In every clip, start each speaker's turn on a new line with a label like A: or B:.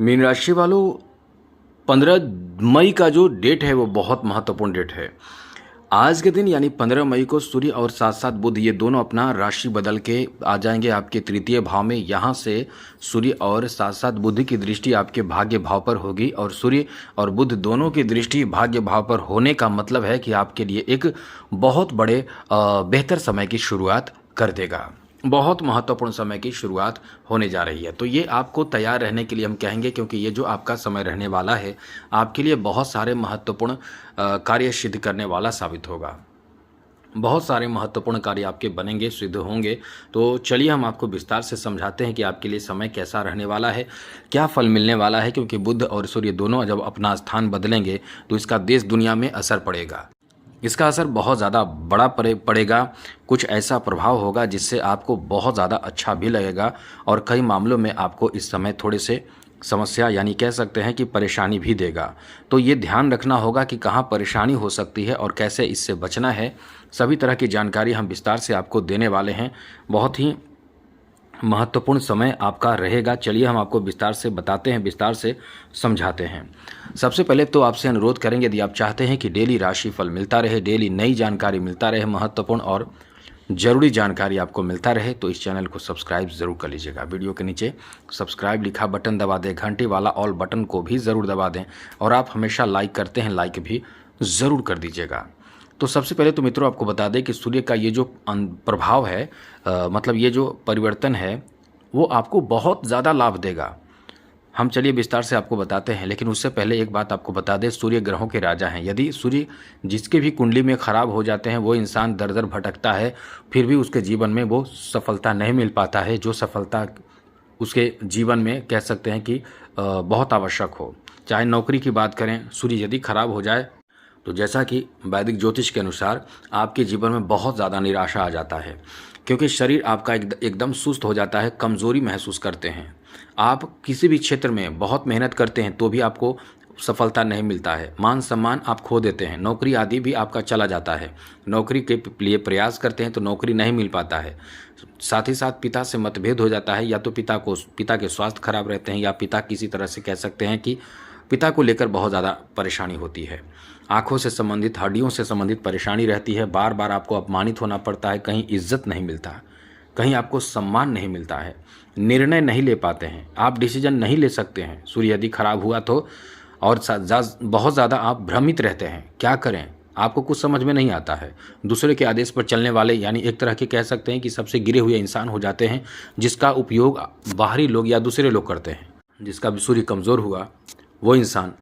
A: Mean राशि वालों, 15 मई का जो डेट है वो बहुत महत्वपूर्ण डेट है। आज के दिन यानी 15 मई को सूर्य और साथ साथ बुध ये दोनों अपना राशि बदल के आ जाएंगे आपके तृतीय भाव में। यहाँ से सूर्य और साथ साथ बुध की दृष्टि आपके भाग्य भाव पर होगी और सूर्य और बुध दोनों की दृष्टि भाग्य भाव पर होने का मतलब है कि आपके लिए एक बहुत बड़े बेहतर समय की शुरुआत कर देगा। बहुत महत्वपूर्ण समय की शुरुआत होने जा रही है। तो ये आपको तैयार रहने के लिए हम कहेंगे, क्योंकि ये जो आपका समय रहने वाला है आपके लिए बहुत सारे महत्वपूर्ण कार्य सिद्ध करने वाला साबित होगा। बहुत सारे महत्वपूर्ण कार्य आपके बनेंगे, सिद्ध होंगे। तो चलिए हम आपको विस्तार से समझाते हैं कि आपके लिए समय कैसा रहने वाला है, क्या फल मिलने वाला है। क्योंकि बुध और सूर्य दोनों जब अपना स्थान बदलेंगे तो इसका देश दुनिया में असर पड़ेगा। इसका असर बहुत ज़्यादा बड़ा पड़ेगा। कुछ ऐसा प्रभाव होगा जिससे आपको बहुत ज़्यादा अच्छा भी लगेगा और कई मामलों में आपको इस समय थोड़े से समस्या यानी कह सकते हैं कि परेशानी भी देगा। तो ये ध्यान रखना होगा कि कहाँ परेशानी हो सकती है और कैसे इससे बचना है। सभी तरह की जानकारी हम विस्तार से आपको देने वाले हैं। बहुत ही महत्वपूर्ण समय आपका रहेगा। चलिए हम आपको विस्तार से बताते हैं, विस्तार से समझाते हैं। सबसे पहले तो आपसे अनुरोध करेंगे, यदि आप चाहते हैं कि डेली राशिफल मिलता रहे, डेली नई जानकारी मिलता रहे, महत्वपूर्ण और ज़रूरी जानकारी आपको मिलता रहे, तो इस चैनल को सब्सक्राइब ज़रूर कर लीजिएगा। वीडियो के नीचे सब्सक्राइब लिखा बटन दबा दें, घंटी वाला ऑल बटन को भी ज़रूर दबा दें और आप हमेशा लाइक करते हैं, लाइक भी ज़रूर कर दीजिएगा। तो सबसे पहले तो मित्रों आपको बता दें कि सूर्य का ये जो प्रभाव है, मतलब ये जो परिवर्तन है वो आपको बहुत ज़्यादा लाभ देगा। हम चलिए विस्तार से आपको बताते हैं, लेकिन उससे पहले एक बात आपको बता दें, सूर्य ग्रहों के राजा हैं। यदि सूर्य जिसके भी कुंडली में खराब हो जाते हैं वो इंसान दर दर भटकता है, फिर भी उसके जीवन में वो सफलता नहीं मिल पाता है, जो सफलता उसके जीवन में कह सकते हैं कि बहुत आवश्यक हो। चाहे नौकरी की बात करें, सूर्य यदि खराब हो जाए तो जैसा कि वैदिक ज्योतिष के अनुसार आपके जीवन में बहुत ज़्यादा निराशा आ जाता है, क्योंकि शरीर आपका एकदम सुस्त हो जाता है, कमज़ोरी महसूस करते हैं। आप किसी भी क्षेत्र में बहुत मेहनत करते हैं तो भी आपको सफलता नहीं मिलता है, मान सम्मान आप खो देते हैं, नौकरी आदि भी आपका चला जाता है। नौकरी के लिए प्रयास करते हैं तो नौकरी नहीं मिल पाता है। साथ ही साथ पिता से मतभेद हो जाता है, या तो पिता के स्वास्थ्य खराब रहते हैं, या पिता किसी तरह से कह सकते हैं कि पिता को लेकर बहुत ज़्यादा परेशानी होती है। आँखों से संबंधित, हड्डियों से संबंधित परेशानी रहती है। बार बार आपको अपमानित होना पड़ता है, कहीं इज्जत नहीं मिलता, कहीं आपको सम्मान नहीं मिलता है, निर्णय नहीं ले पाते हैं, आप डिसीजन नहीं ले सकते हैं। सूर्य यदि खराब हुआ तो और बहुत ज़्यादा आप भ्रमित रहते हैं, क्या करें आपको कुछ समझ में नहीं आता है। दूसरे के आदेश पर चलने वाले यानी एक तरह के कह सकते हैं कि सबसे गिरे हुए इंसान हो जाते हैं, जिसका उपयोग बाहरी लोग या दूसरे लोग करते हैं। जिसका भी सूर्य कमज़ोर हुआ वो इंसान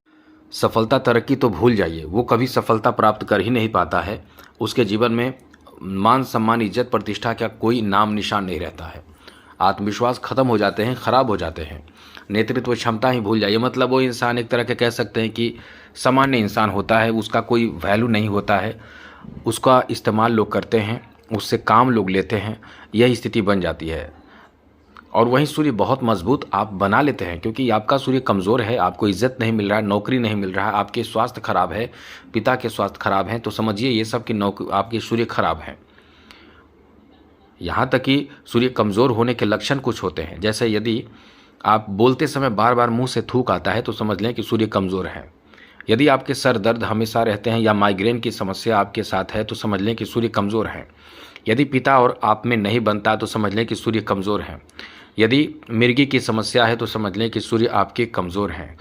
A: सफलता तरक्की तो भूल जाइए, वो कभी सफलता प्राप्त कर ही नहीं पाता है। उसके जीवन में मान सम्मान, इज्जत, प्रतिष्ठा का कोई नाम निशान नहीं रहता है। आत्मविश्वास खत्म हो जाते हैं, खराब हो जाते हैं। नेतृत्व क्षमता ही भूल जाइए, मतलब वो इंसान एक तरह के कह सकते हैं कि सामान्य इंसान होता है, उसका कोई वैल्यू नहीं होता है, उसका इस्तेमाल लोग करते हैं, उससे काम लोग लेते हैं, यही स्थिति बन जाती है। और वहीं सूर्य बहुत मजबूत आप बना लेते हैं, क्योंकि आपका सूर्य कमज़ोर है, आपको इज्जत नहीं मिल रहा है, नौकरी नहीं मिल रहा है, आपके स्वास्थ्य खराब है, पिता के स्वास्थ्य खराब हैं, तो समझिए ये सब कि आपके सूर्य खराब हैं। यहाँ तक कि सूर्य कमज़ोर होने के लक्षण कुछ होते हैं, जैसे यदि आप बोलते समय बार बार मुंह से थूक आता है तो समझ लें कि सूर्य कमज़ोर है। यदि आपके सर दर्द हमेशा रहते हैं या माइग्रेन की समस्या आपके साथ है तो समझ लें कि सूर्य कमज़ोर है। यदि पिता और आप में नहीं बनता तो समझ लें कि सूर्य कमज़ोर है। यदि मिर्गी की समस्या है तो समझ लें कि सूर्य आपके कमज़ोर हैं।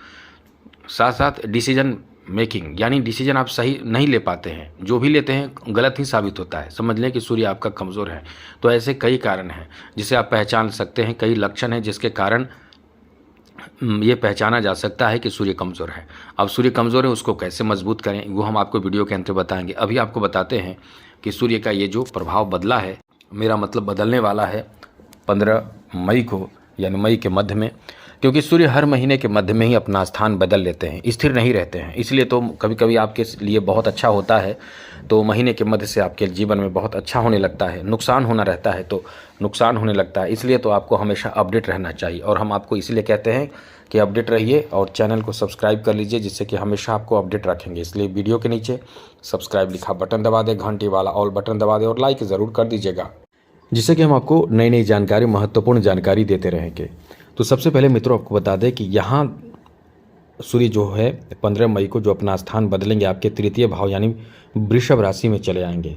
A: साथ साथ डिसीजन मेकिंग यानी डिसीजन आप सही नहीं ले पाते हैं, जो भी लेते हैं गलत ही साबित होता है, समझ लें कि सूर्य आपका कमज़ोर है। तो ऐसे कई कारण हैं जिसे आप पहचान सकते हैं, कई लक्षण हैं जिसके कारण ये पहचाना जा सकता है कि सूर्य कमज़ोर है। अब सूर्य कमज़ोर है, उसको कैसे मजबूत करें वो हम आपको वीडियो के अंत में बताएंगे। अभी आपको बताते हैं कि सूर्य का ये जो प्रभाव बदला है, मेरा मतलब बदलने वाला है 15 मई को, यानी मई के मध्य में, क्योंकि सूर्य हर महीने के मध्य में ही अपना स्थान बदल लेते हैं, स्थिर नहीं रहते हैं। इसलिए तो कभी कभी आपके लिए बहुत अच्छा होता है तो महीने के मध्य से आपके जीवन में बहुत अच्छा होने लगता है, नुकसान होना रहता है तो नुकसान होने लगता है। इसलिए तो आपको हमेशा अपडेट रहना चाहिए, और हम आपको इसलिए कहते हैं कि अपडेट रहिए और चैनल को सब्सक्राइब कर लीजिए, जिससे कि हमेशा आपको अपडेट रखेंगे। इसलिए वीडियो के नीचे सब्सक्राइब लिखा बटन दबा दें, घंटी वाला ऑल बटन दबा दें और लाइक ज़रूर कर दीजिएगा, जिससे कि हम आपको नई नई जानकारी, महत्वपूर्ण जानकारी देते रहेंगे। तो सबसे पहले मित्रों आपको बता दें कि यहाँ सूर्य जो है 15 मई को जो अपना स्थान बदलेंगे, आपके तृतीय भाव यानी वृषभ राशि में चले आएंगे।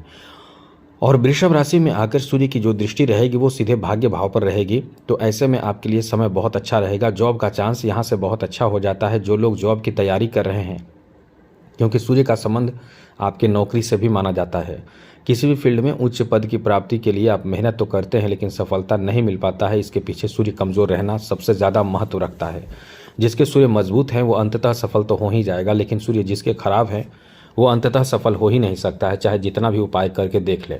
A: और वृषभ राशि में आकर सूर्य की जो दृष्टि रहेगी वो सीधे भाग्य भाव पर रहेगी। तो ऐसे में आपके लिए समय बहुत अच्छा रहेगा। जॉब का चांस यहाँ से बहुत अच्छा हो जाता है। जो लोग जॉब की तैयारी कर रहे हैं, क्योंकि सूर्य का संबंध आपकी नौकरी से भी माना जाता है। किसी भी फील्ड में उच्च पद की प्राप्ति के लिए आप मेहनत तो करते हैं, लेकिन सफलता नहीं मिल पाता है। इसके पीछे सूर्य कमज़ोर रहना सबसे ज़्यादा महत्व रखता है। जिसके सूर्य मजबूत हैं वो अंततः सफल तो हो ही जाएगा, लेकिन सूर्य जिसके खराब हैं वो अंततः सफल हो ही नहीं सकता है, चाहे जितना भी उपाय करके देख ले।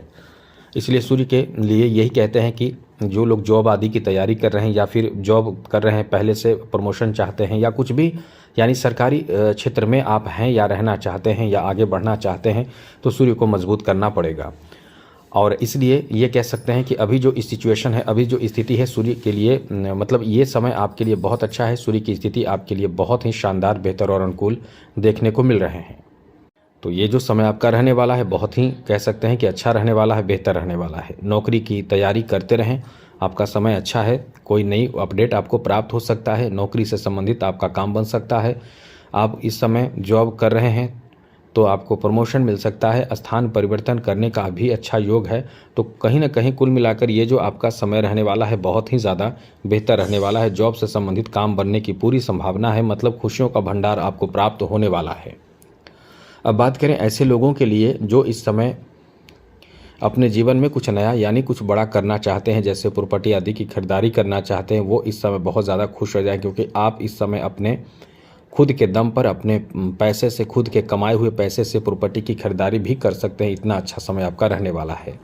A: इसलिए सूर्य के लिए यही कहते हैं कि जो लोग जॉब आदि की तैयारी कर रहे हैं या फिर जॉब कर रहे हैं, पहले से प्रमोशन चाहते हैं या कुछ भी यानी सरकारी क्षेत्र में आप हैं या रहना चाहते हैं या आगे बढ़ना चाहते हैं, तो सूर्य को मजबूत करना पड़ेगा। और इसलिए ये कह सकते हैं कि अभी जो सिचुएशन है, अभी जो स्थिति है सूर्य के लिए, मतलब ये समय आपके लिए बहुत अच्छा है। सूर्य की स्थिति आपके लिए बहुत ही शानदार, बेहतर और अनुकूल देखने को मिल रहे हैं। तो ये जो समय आपका रहने वाला है बहुत ही कह सकते हैं कि अच्छा रहने वाला है, बेहतर रहने वाला है। नौकरी की तैयारी करते रहें, आपका समय अच्छा है। कोई नई अपडेट आपको प्राप्त हो सकता है, नौकरी से संबंधित आपका काम बन सकता है। आप इस समय जॉब कर रहे हैं तो आपको प्रमोशन मिल सकता है, स्थान परिवर्तन करने का भी अच्छा योग है। तो कहीं ना कहीं कुल मिलाकर ये जो आपका समय रहने वाला है बहुत ही ज़्यादा बेहतर रहने वाला है। जॉब से संबंधित काम बनने की पूरी संभावना है, मतलब खुशियों का भंडार आपको प्राप्त होने वाला है। अब बात करें ऐसे लोगों के लिए जो इस समय अपने जीवन में कुछ नया यानी कुछ बड़ा करना चाहते हैं, जैसे प्रॉपर्टी आदि की खरीदारी करना चाहते हैं, वो इस समय बहुत ज़्यादा खुश हो जाए, क्योंकि आप इस समय अपने खुद के दम पर, अपने पैसे से, खुद के कमाए हुए पैसे से प्रॉपर्टी की खरीदारी भी कर सकते हैं। इतना अच्छा समय आपका रहने वाला है।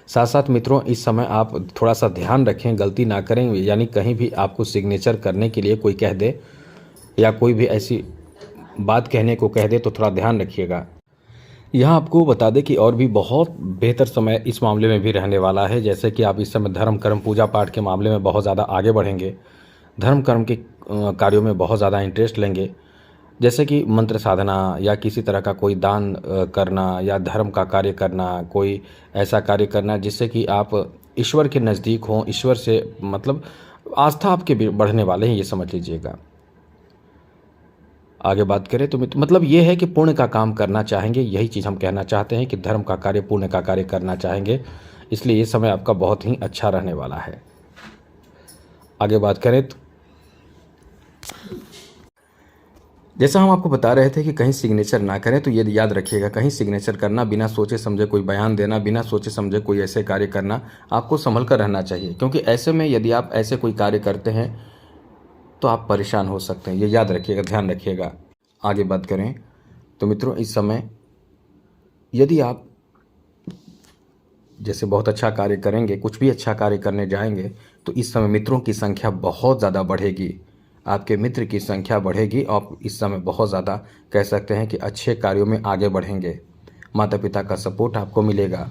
A: साथ साथ मित्रों, इस समय आप थोड़ा सा ध्यान रखें, गलती ना करें, यानी कहीं भी आपको सिग्नेचर करने के लिए कोई कह दे या कोई भी ऐसी बात कहने को कह दे तो थोड़ा ध्यान रखिएगा। यहाँ आपको बता दें कि और भी बहुत बेहतर समय इस मामले में भी रहने वाला है। जैसे कि आप इस समय धर्म कर्म पूजा पाठ के मामले में बहुत ज़्यादा आगे बढ़ेंगे, धर्म कर्म के कार्यों में बहुत ज़्यादा इंटरेस्ट लेंगे, जैसे कि मंत्र साधना या किसी तरह का कोई दान करना या धर्म का कार्य करना, कोई ऐसा कार्य करना जिससे कि आप ईश्वर के नज़दीक हों, ईश्वर से मतलब आस्था आपके बढ़ने वाले हैं, ये समझ लीजिएगा। आगे बात करें तो मतलब ये है कि पुण्य का काम करना चाहेंगे, यही चीज़ हम कहना चाहते हैं कि धर्म का कार्य, पुण्य का कार्य करना चाहेंगे। इसलिए ये समय आपका बहुत ही अच्छा रहने वाला है। आगे बात करें तो जैसा हम आपको बता रहे थे कि कहीं सिग्नेचर ना करें, तो ये याद रखिएगा, कहीं सिग्नेचर करना, बिना सोचे समझे कोई बयान देना, बिना सोचे समझे कोई ऐसे कार्य करना, आपको संभल कर रहना चाहिए। क्योंकि ऐसे में यदि आप ऐसे कोई कार्य करते हैं तो आप परेशान हो सकते हैं, ये याद रखिएगा, ध्यान रखिएगा। आगे बात करें तो मित्रों, इस समय यदि आप जैसे बहुत अच्छा कार्य करेंगे, कुछ भी अच्छा कार्य करने जाएंगे, तो इस समय मित्रों की संख्या बहुत ज़्यादा बढ़ेगी, आपके मित्र की संख्या बढ़ेगी। आप इस समय बहुत ज़्यादा कह सकते हैं कि अच्छे कार्यों में आगे बढ़ेंगे। माता पिता का सपोर्ट आपको मिलेगा।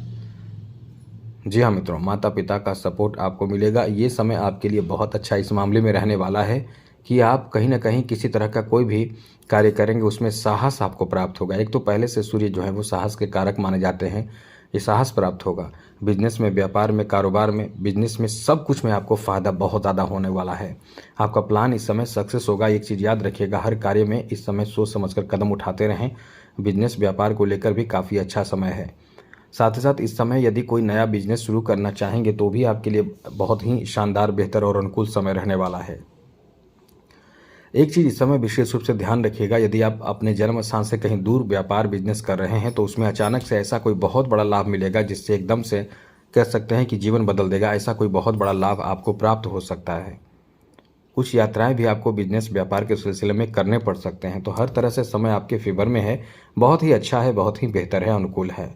A: जी हाँ मित्रों, माता पिता का सपोर्ट आपको मिलेगा। ये समय आपके लिए बहुत अच्छा इस मामले में रहने वाला है कि आप कहीं ना कहीं किसी तरह का कोई भी कार्य करेंगे उसमें साहस आपको प्राप्त होगा। एक तो पहले से सूर्य जो है वो साहस के कारक माने जाते हैं, ये साहस प्राप्त होगा। बिजनेस में, व्यापार में, कारोबार में, बिजनेस में, सब कुछ में आपको फ़ायदा बहुत ज़्यादा होने वाला है। आपका प्लान इस समय सक्सेस होगा। एक चीज़ याद रखिएगा, हर कार्य में इस समय सोच समझकर कदम उठाते रहें। बिजनेस व्यापार को लेकर भी काफ़ी अच्छा समय है। साथ ही साथ इस समय यदि कोई नया बिजनेस शुरू करना चाहेंगे तो भी आपके लिए बहुत ही शानदार, बेहतर और अनुकूल समय रहने वाला है। एक चीज़ इस समय विशेष रूप से ध्यान रखिएगा, यदि आप अपने जन्म स्थान से कहीं दूर व्यापार बिजनेस कर रहे हैं तो उसमें अचानक से ऐसा कोई बहुत बड़ा लाभ मिलेगा जिससे एकदम से कह सकते हैं कि जीवन बदल देगा। ऐसा कोई बहुत बड़ा लाभ आपको प्राप्त हो सकता है। कुछ यात्राएं भी आपको बिजनेस व्यापार के सिलसिले में करने पड़ सकते हैं। तो हर तरह से समय आपके फेवर में है, बहुत ही अच्छा है, बहुत ही बेहतर है, अनुकूल है।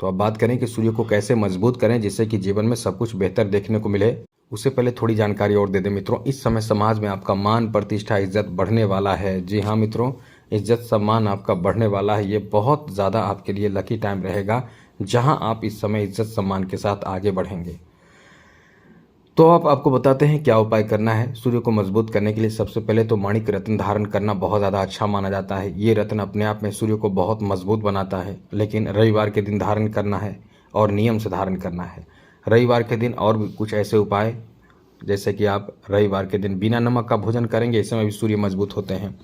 A: तो अब बात करें कि सूर्य को कैसे मजबूत करें जिससे कि जीवन में सब कुछ बेहतर देखने को मिले। उससे पहले थोड़ी जानकारी और दे दें मित्रों, इस समय समाज में आपका मान, प्रतिष्ठा, इज्जत बढ़ने वाला है। जी हाँ मित्रों, इज्जत सम्मान आपका बढ़ने वाला है। ये बहुत ज़्यादा आपके लिए लकी टाइम रहेगा जहां आप इस समय इज्जत सम्मान के साथ आगे बढ़ेंगे। तो आपको बताते हैं क्या उपाय करना है सूर्य को मजबूत करने के लिए। सबसे पहले तो माणिक रत्न धारण करना बहुत ज़्यादा अच्छा माना जाता है। ये रत्न अपने आप में सूर्य को बहुत मजबूत बनाता है, लेकिन रविवार के दिन धारण करना है और नियम से धारण करना है। रविवार के दिन और भी कुछ ऐसे उपाय जैसे कि आप रविवार के दिन बिना नमक का भोजन करेंगे, इस समय भी सूर्य मजबूत होते हैं।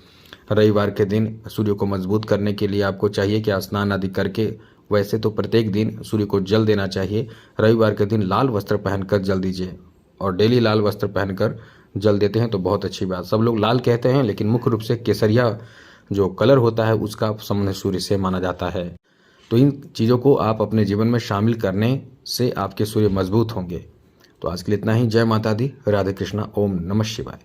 A: रविवार के दिन सूर्य को मजबूत करने के लिए आपको चाहिए कि स्नान आदि करके, वैसे तो प्रत्येक दिन सूर्य को जल देना चाहिए, रविवार के दिन लाल वस्त्र पहनकर जल दीजिए, और डेली लाल वस्त्र पहनकर जल देते हैं तो बहुत अच्छी बात। सब लोग लाल कहते हैं, लेकिन मुख्य रूप से केसरिया जो कलर होता है उसका संबंध सूर्य से माना जाता है। तो इन चीज़ों को आप अपने जीवन में शामिल करने से आपके सूर्य मजबूत होंगे। तो आज के लिए इतना ही। जय माता दी, राधे कृष्णा, ओम नमः शिवाय।